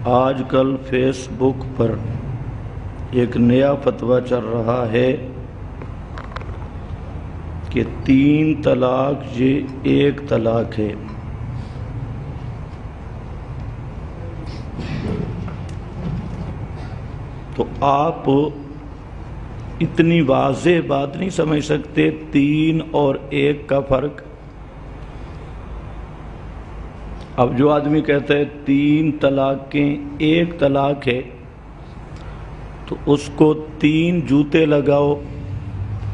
آج کل فیس بک پر ایک نیا فتویٰ چل رہا ہے کہ 3 طلاق یہ 1 طلاق ہے۔ تو آپ اتنی واضح بات نہیں سمجھ سکتے 3 اور 1 کا فرق؟ اب جو آدمی کہتا ہے 3 طلاقیں 1 طلاق ہے تو اس کو 3 جوتے لگاؤ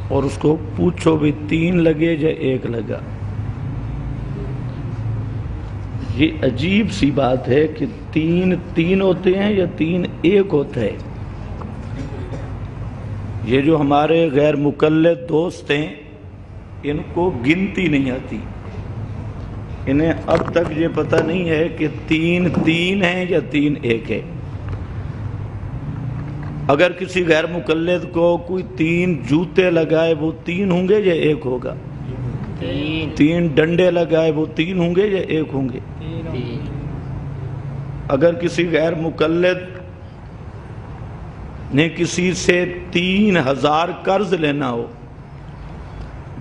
اور اس کو پوچھو بھی 3 لگے یا 1 لگا۔ یہ عجیب سی بات ہے کہ 3 ہوتے ہیں یا 3 1 ہوتا ہے۔ یہ جو ہمارے غیر مقلد دوست ہیں ان کو گنتی نہیں آتی، انہیں اب تک یہ پتہ نہیں ہے کہ 3 ہیں یا 3 1 ہے۔ اگر کسی غیر مقلد کو کوئی 3 جوتے لگائے وہ 3 ہوں گے یا 1 ہوگا؟ 3 ڈنڈے لگائے وہ 3 ہوں گے یا 1 ہوں گے؟ اگر کسی غیر مقلد نے کسی سے 3000 قرض لینا ہو،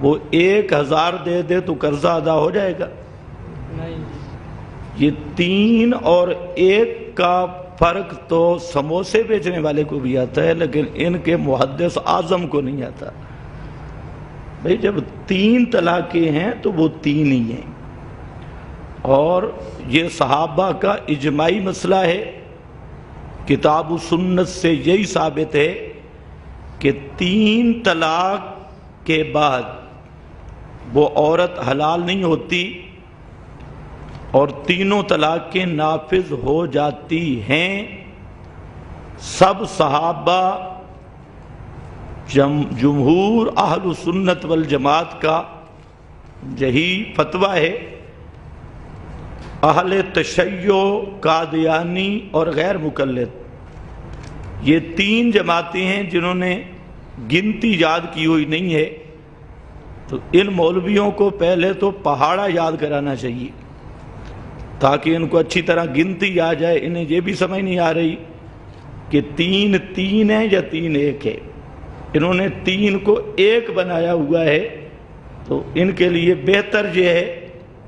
وہ 1000 دے دے تو قرضہ ادا ہو جائے گا؟ یہ 3 اور 1 کا فرق تو سموسے بیچنے والے کو بھی آتا ہے، لیکن ان کے محدث اعظم کو نہیں آتا۔ بھئی جب 3 طلاقیں ہیں تو وہ 3 ہی ہیں، اور یہ صحابہ کا اجماعی مسئلہ ہے۔ کتاب و سنت سے یہی ثابت ہے کہ 3 طلاق کے بعد وہ عورت حلال نہیں ہوتی اور تینوں طلاقیں نافذ ہو جاتی ہیں۔ سب صحابہ، جمہور اہل سنت والجماعت کا یہی فتویٰ ہے۔ اہل تشیع، قادیانی اور غیر مقلد، یہ 3 جماعتیں ہیں جنہوں نے گنتی یاد کی ہوئی نہیں ہے۔ تو ان مولویوں کو پہلے تو پہاڑا یاد کرانا چاہیے تاکہ ان کو اچھی طرح گنتی آ جائے۔ انہیں یہ بھی سمجھ نہیں آ رہی کہ 3 ہے یا 3 1 ہے۔ انہوں نے 3 کو 1 بنایا ہوا ہے۔ تو ان کے لیے بہتر یہ ہے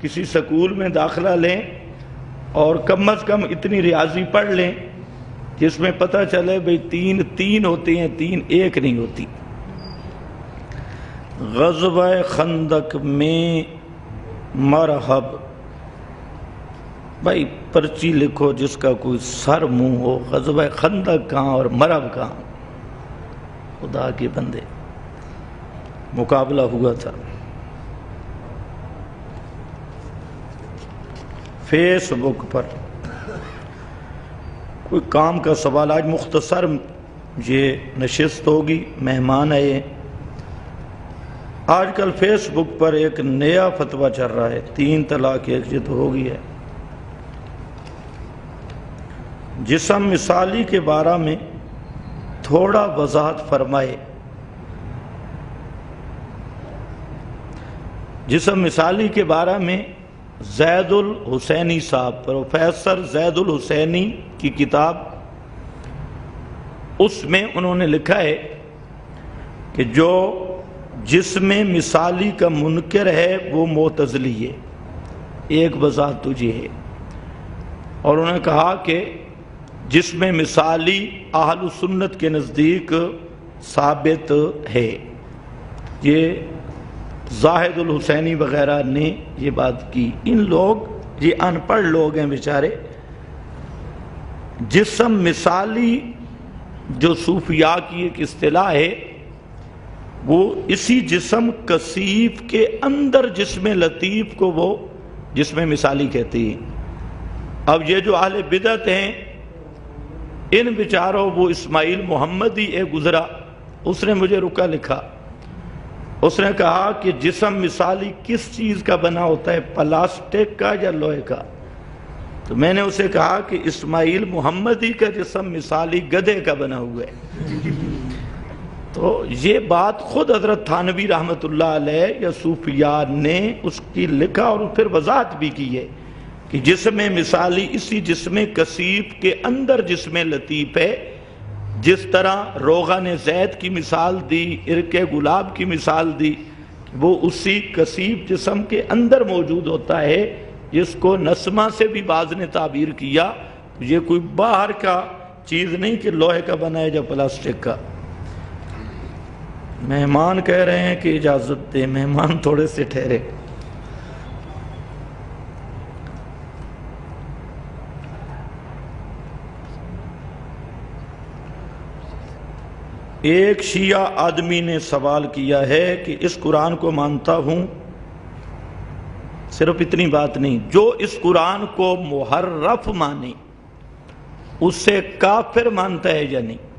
کسی سکول میں داخلہ لیں اور کم از کم اتنی ریاضی پڑھ لیں جس میں پتہ چلے بھئی 3 ہوتے ہیں، 3 1 نہیں ہوتی۔ غزوہ خندق میں مرحب، بھائی پرچی لکھو جس کا کوئی سر منہ ہو۔ غزوہ خندق کہاں اور مرحب کہاں؟ خدا کے بندے، مقابلہ ہوا تھا فیس بک پر۔ کوئی کام کا سوال، آج مختصر یہ نشست ہوگی، مہمان آئے۔ آج کل فیس بک پر ایک نیا فتویٰ چل رہا ہے، 3 طلاق 1 یہ تو ہو گئی ہے۔ جسم مثالی کے بارے میں تھوڑا وضاحت فرمائے۔ جسم مثالی کے بارے میں زید الحسینی صاحب، پروفیسر زید الحسینی کی کتاب، اس میں انہوں نے لکھا ہے کہ جو جسم مثالی کا منکر ہے وہ معتزلی ہے۔ ایک وضاحت تو یہ ہے، اور انہوں نے کہا کہ جسم مثالی اہل سنت کے نزدیک ثابت ہے۔ یہ زاہد الحسینی وغیرہ نے یہ بات کی۔ ان لوگ یہ ان پڑھ لوگ ہیں بیچارے۔ جسم مثالی جو صوفیاء کی ایک اصطلاح ہے، وہ اسی جسم کثیف کے اندر جسم لطیف کو وہ جسم مثالی کہتے ہیں۔ اب یہ جو اہل بدعت ہیں، ان بیچاروں، وہ اسماعیل محمدی ایک گزرا، اس نے مجھے رکا لکھا۔ اس نے کہا کہ جسم مثالی کس چیز کا بنا ہوتا ہے، پلاسٹک کا یا لوہے کا؟ تو میں نے اسے کہا کہ اسماعیل محمدی کا جسم مثالی گدھے کا بنا ہوا ہے۔ تو یہ بات خود حضرت تھانوی رحمۃ اللہ علیہ یا صوفیاء نے اس کی لکھا اور پھر وضاحت بھی کی ہے کہ جسم مثالی اسی جسم کثیف کے اندر جسم لطیف ہے. جس طرح روغن زید کی مثال دی، عرق گلاب کی مثال دی، وہ اسی کثیف جسم کے اندر موجود ہوتا ہے، جس کو نسمہ سے بھی بعض نے تعبیر کیا. یہ کوئی باہر کا چیز نہیں کہ لوہے کا بنا ہے یا پلاسٹک کا. مہمان کہہ رہے ہیں کہ اجازت دیں، مہمان تھوڑے سے ٹھہرے. ایک شیعہ آدمی نے سوال کیا ہے کہ اس قرآن کو مانتا ہوں، صرف اتنی بات نہیں، جو اس قرآن کو محرف مانے اس سے کافر مانتا ہے یا نہیں؟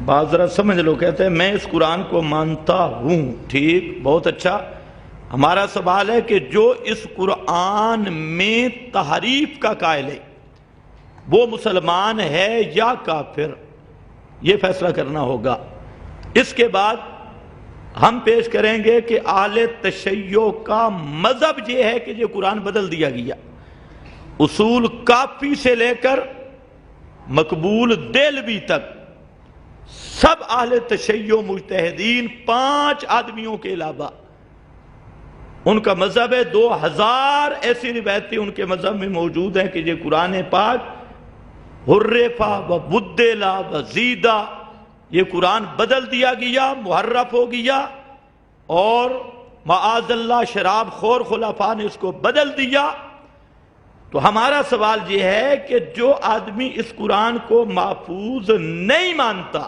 بعض ذرا سمجھ لو، کہتے ہیں میں اس قرآن کو مانتا ہوں. ٹھیک، بہت اچھا. ہمارا سوال ہے کہ جو اس قرآن میں تحریف کا قائل ہے وہ مسلمان ہے یا کافر؟ یہ فیصلہ کرنا ہوگا. اس کے بعد ہم پیش کریں گے کہ اہل تشیع کا مذہب یہ ہے کہ یہ قرآن بدل دیا گیا. اصول کافی سے لے کر مقبول دہلوی تک سب اہل تشیع مجتہدین 5 آدمیوں کے علاوہ ان کا مذہب ہے. 2000 ایسی روایتیں ان کے مذہب میں موجود ہیں کہ یہ قرآن پاک حرفا و بدلا و زیدہ، یہ قرآن بدل دیا گیا، محرف ہو گیا، اور معاذ اللہ شراب خور خلفاء نے اس کو بدل دیا. تو ہمارا سوال یہ ہے کہ جو آدمی اس قرآن کو محفوظ نہیں مانتا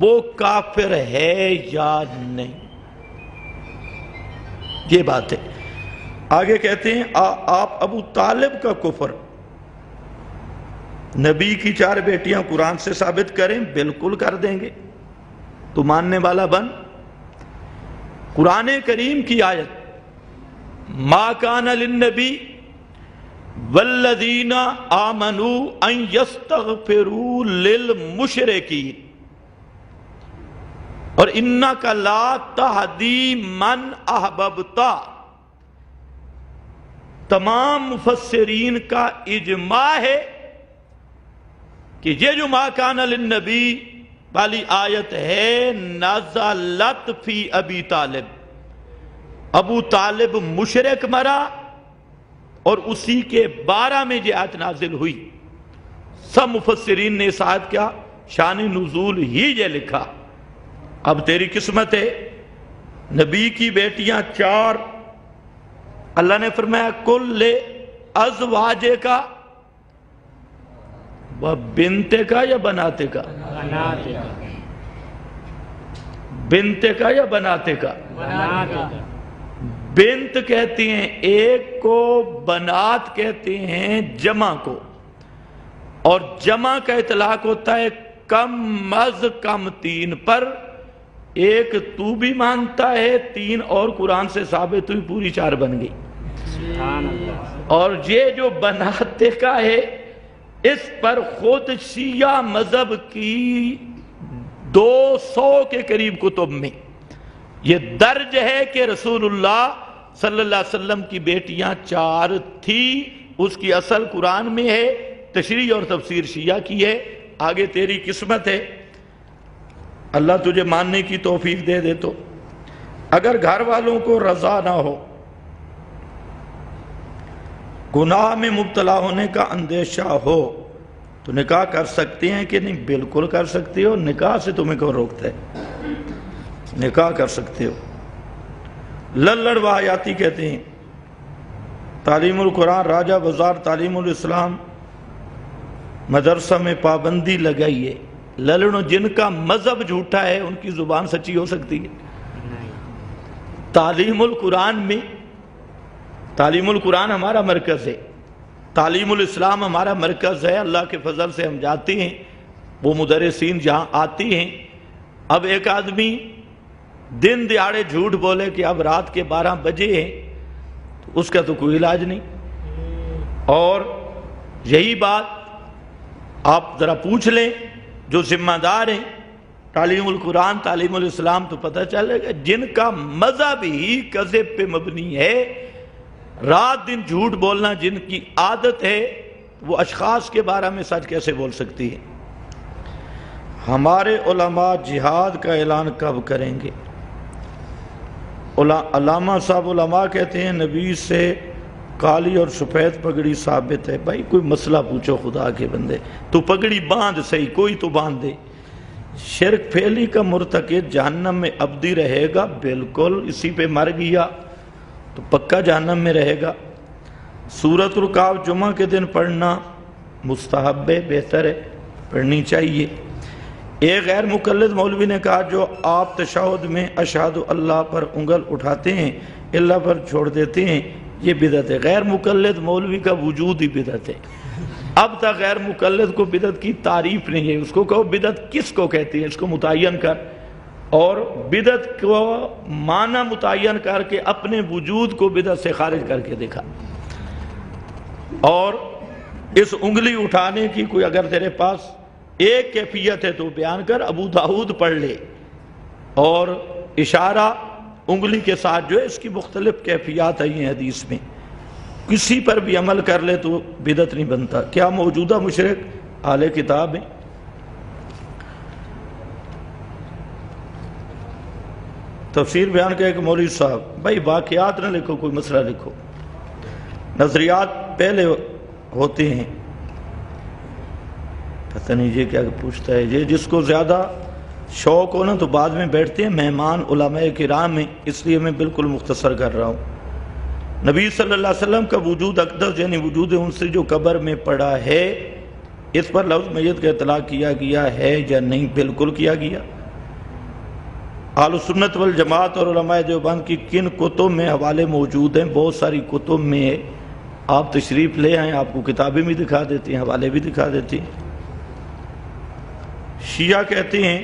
وہ کافر ہے یا نہیں؟ یہ بات ہے. آگے کہتے ہیں آپ ابو طالب کا کفر نبی کی 4 بیٹیاں قرآن سے ثابت کریں. بالکل کر دیں گے، تو ماننے والا بن. قرآن کریم کی آیت ما کان للنبی والذین آمنوا ان یستغفروا للمشرکین اور انک لا تہدی من احببت. تمام مفسرین کا اجماع ہے کہ یہ جو ما کان للنبی والی آیت ہے نزلت فی ابی طالب. ابو طالب مشرک مرا اور اسی کے 12 میں یہ آیت نازل ہوئی. سب مفسرین نے اس آیت کا شان نزول ہی یہ لکھا. اب تیری قسمت ہے، نبی کی بیٹیاں 4، اللہ نے فرمایا کل ازواجے کا وہ بنتے کا یا بناتے کا؟ بنتے کا یا بناتے کا؟ بنت کہتے ہیں ایک کو، بنات کہتے ہیں جمع کو، اور جمع کا اطلاق ہوتا ہے کم از کم 3 پر. ایک تو بھی مانتا ہے، 3 اور قرآن سے ثابت ہوئی، پوری 4 بن گئی. اور یہ جو بناتے کا ہے اس پر خود شیعہ مذہب کی 200 کے قریب کتب میں یہ درج ہے کہ رسول اللہ صلی اللہ علیہ وسلم کی بیٹیاں 4 تھی. اس کی اصل قرآن میں ہے، تشریح اور تفسیر شیعہ کی ہے. آگے تیری قسمت ہے، اللہ تجھے ماننے کی توفیق دے دے. تو اگر گھر والوں کو رضا نہ ہو، گناہ میں مبتلا ہونے کا اندیشہ ہو، تو نکاح کر سکتے ہیں کہ نہیں؟ بالکل کر سکتے ہو. نکاح سے تمہیں کون روکتا ہے؟ نکاح کر سکتے ہو. للڑ وحیاتی کہتے ہیں تعلیم القرآن راجہ بازار تعلیم الاسلام مدرسہ میں پابندی لگائی ہے. للڑوں جن کا مذہب جھوٹا ہے ان کی زبان سچی ہو سکتی ہے؟ تعلیم القرآن میں، تعلیم القرآن ہمارا مرکز ہے، تعلیم الاسلام ہمارا مرکز ہے. اللہ کے فضل سے ہم جاتے ہیں، وہ مدرسین جہاں آتی ہیں. اب ایک آدمی دن دیہاڑے جھوٹ بولے کہ اب رات کے 12 بجے ہیں، تو اس کا تو کوئی علاج نہیں. اور یہی بات آپ ذرا پوچھ لیں جو ذمہ دار ہیں تعلیم القرآن تعلیم الاسلام، تو پتہ چلے گا جن کا مذہب ہی کذب پہ مبنی ہے رات دن جھوٹ بولنا جن کی عادت ہے وہ اشخاص کے بارے میں سچ کیسے بول سکتی ہے؟ ہمارے علماء جہاد کا اعلان کب کریں گے؟ علامہ صاحب علماء کہتے ہیں نبی سے کالی اور سفید پگڑی ثابت ہے۔ بھائی کوئی مسئلہ پوچھو خدا کے بندے، تو پگڑی باندھ صحیح، کوئی تو باندھ دے۔ شرک پھیلی کا مرتکب جہنم میں ابدی رہے گا، بالکل اسی پہ مر گیا تو پکا جہنم میں رہے گا۔ سورۃ الکہف جمعہ کے دن پڑھنا مستحب ہے، بہتر ہے، پڑھنی چاہیے۔ ایک غیر مقلد مولوی نے کہا جو آپ تشہد میں اشہد اللہ پر انگل اٹھاتے ہیں اللہ پر چھوڑ دیتے ہیں، یہ بدعت ہے۔ غیر مقلد مولوی کا وجود ہی بدعت ہے۔ اب تک غیر مقلد کو بدعت کی تعریف نہیں ہے، اس کو کہو بدعت کس کو کہتی ہے، اس کو متعین کر، اور بدعت کو معنی متعین کر کے اپنے وجود کو بدعت سے خارج کر کے دکھا۔ اور اس انگلی اٹھانے کی کوئی اگر تیرے پاس ایک کیفیت ہے تو بیان کر، ابو داؤد پڑھ لے، اور اشارہ انگلی کے ساتھ جو ہے اس کی مختلف کیفیات ہیں حدیث میں، کسی پر بھی عمل کر لے تو بدعت نہیں بنتا۔ کیا موجودہ مشرک اہل کتاب ہیں؟ تفسیر بیان کیا کہ مولوی صاحب بھائی واقعات نہ لکھو، کوئی مسئلہ لکھو، نظریات پہلے ہوتے ہیں۔ پتہ نہیں یہ کیا پوچھتا ہے، یہ جس کو زیادہ شوق ہو نا تو بعد میں بیٹھتے ہیں مہمان علماء کرام میں، اس لیے میں بالکل مختصر کر رہا ہوں۔ نبی صلی اللہ علیہ وسلم کا وجود اقدس یعنی وجود ان سے جو قبر میں پڑا ہے، اس پر لفظ میت کا اطلاق کیا گیا ہے یا نہیں؟ بالکل کیا گیا۔ اہل سنت والجماعت اور علماء دیوبند کی کن کتب میں حوالے موجود ہیں؟ بہت ساری کتب میں ہے، آپ تشریف لے آئیں، آپ کو کتابیں بھی دکھا دیتے ہیں، حوالے بھی دکھا دیتے ہیں۔ شیعہ کہتے ہیں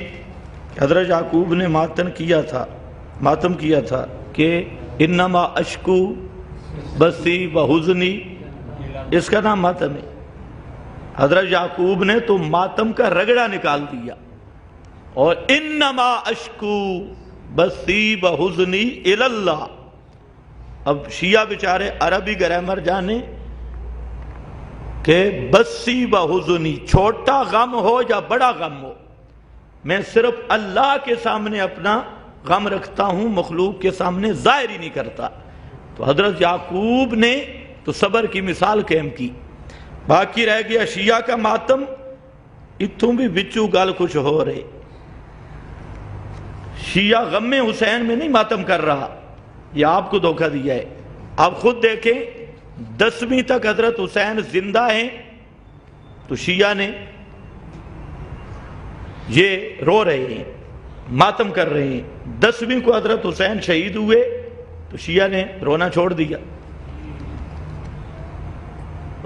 کہ حضرت یعقوب نے ماتم کیا تھا کہ انما اشکو بسی و حزنی، اس کا نام ماتم ہے۔ حضرت یعقوب نے تو ماتم کا رگڑا نکال دیا، اور انما اشکو بسی و حزنی اللہ۔ اب شیعہ بیچارے عربی گرامر جانے کہ بسی و حزنی، چھوٹا غم ہو یا بڑا غم ہو، میں صرف اللہ کے سامنے اپنا غم رکھتا ہوں، مخلوق کے سامنے ظاہر ہی نہیں کرتا۔ تو حضرت یعقوب نے تو صبر کی مثال قائم کی۔ باقی رہ گیا شیعہ کا ماتم، اتوں بھی بچو گل کچھ ہو رہے۔ شیعہ غم حسین میں نہیں ماتم کر رہا، یہ آپ کو دھوکہ دیا ہے۔ آپ خود دیکھیں 10ویں تک حضرت حسین زندہ ہیں تو شیعہ نے یہ رو رہے ہیں، ماتم کر رہے ہیں۔ 10ویں کو حضرت حسین شہید ہوئے تو شیعہ نے رونا چھوڑ دیا۔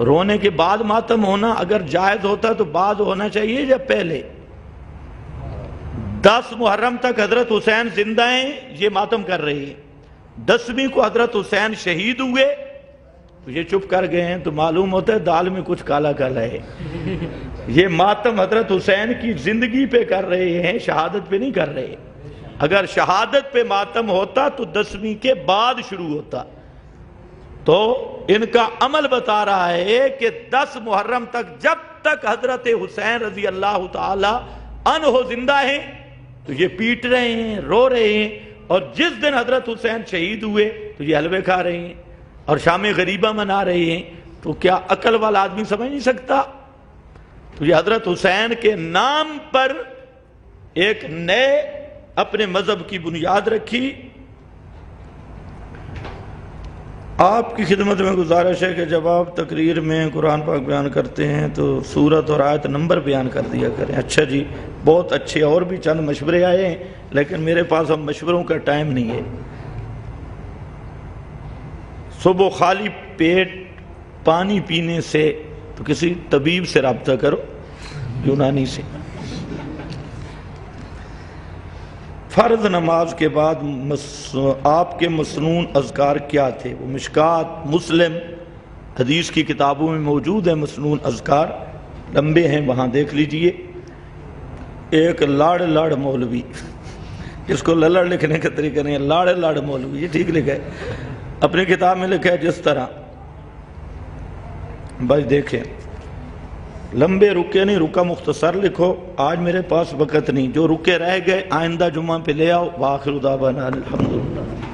رونے کے بعد ماتم ہونا اگر جائز ہوتا تو بعد ہونا چاہیے یا پہلے؟ 10 محرم تک حضرت حسین زندہ ہیں، یہ ماتم کر رہے ہیں۔ 10ویں کو حضرت حسین شہید ہوئے تو یہ چپ کر گئے ہیں، تو معلوم ہوتا ہے دال میں کچھ کالا کالا ہے۔ یہ ماتم حضرت حسین کی زندگی پہ کر رہے ہیں، شہادت پہ نہیں کر رہے۔ اگر شہادت پہ ماتم ہوتا تو 10ویں کے بعد شروع ہوتا۔ تو ان کا عمل بتا رہا ہے کہ 10 محرم تک جب تک حضرت حسین رضی اللہ تعالی عنہ زندہ ہیں تو یہ پیٹ رہے ہیں، رو رہے ہیں، اور جس دن حضرت حسین شہید ہوئے تو یہ حلوے کھا رہے ہیں اور شام غریبہ منا رہے ہیں۔ تو کیا عقل والا آدمی سمجھ نہیں سکتا؟ تو یہ حضرت حسین کے نام پر ایک نئے اپنے مذہب کی بنیاد رکھی۔ آپ کی خدمت میں گزارش ہے کہ جب آپ تقریر میں قرآن پاک بیان کرتے ہیں تو سورت اور آیت نمبر بیان کر دیا کریں۔ اچھا جی، بہت اچھے، اور بھی چند مشورے آئے ہیں لیکن میرے پاس اب مشوروں کا ٹائم نہیں ہے۔ صبح خالی پیٹ پانی پینے سے تو کسی طبیب سے رابطہ کرو، یونانی سے۔ فرض نماز کے بعد آپ کے مسنون اذکار کیا تھے؟ وہ مشکات، مسلم، حدیث کی کتابوں میں موجود ہیں مسنون اذکار، لمبے ہیں، وہاں دیکھ لیجئے۔ ایک لڑ مولوی، اس کو لڑ لکھنے کا طریقہ نہیں ہے، لڑ مولوی، یہ ٹھیک لکھا ہے۔ اپنی کتاب میں لکھا ہے جس طرح، بس دیکھیں لمبے رکے نہیں، رکا مختصر لکھو، آج میرے پاس وقت نہیں، جو رکے رہ گئے آئندہ جمعہ پہ لے آؤ۔ وآخر دعوانا الحمدللہ۔